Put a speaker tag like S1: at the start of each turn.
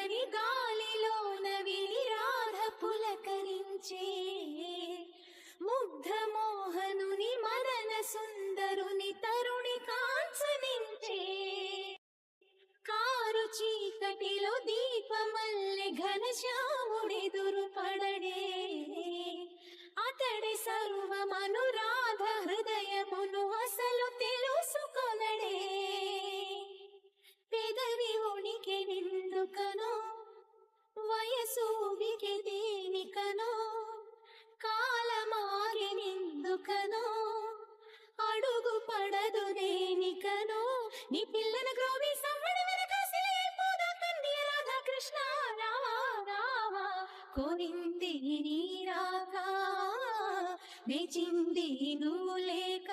S1: అని గాలిలోన విని రాధ పులకరించే ముగ్ధ మోహనుని మదన సుందరుని తరుణి కాంచనించే కారు చీకటిలో దీపమల్లె ఘనశ్యాముడెదురు పడడే అతడి సర్వమనురాధ హృదయమును అసలు తెలుసుకొనడే పెదవి ఉనికి నిందుకనో వయసు ఉనికి దేనికనో కాలమాగి నిందుకనో అడుగు పడదు దేనికనో నీ పిల్లన గ్రోవి సవ్వడి వెనకాసిపోదా కన్య రాధా కృష్ణ రావా రావా కోరింది నీ రాగా మెచింది నువ్వు లేక